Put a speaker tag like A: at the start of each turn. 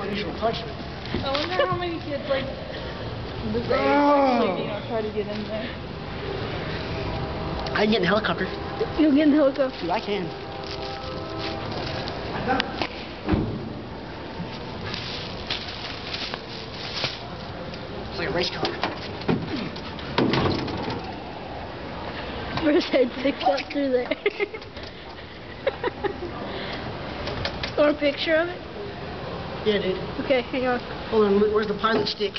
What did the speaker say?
A: unusual punishment.
B: I wonder how many kids like this age actually, try to get in there.
A: I can get in the helicopter.
B: You'll get in the helicopter.
A: Dude, I can. It's like a race car.
B: First head sticks up through there. Want a picture of it?
A: Yeah, dude.
B: Okay, hang on.
A: Hold on, where's the pilot stick?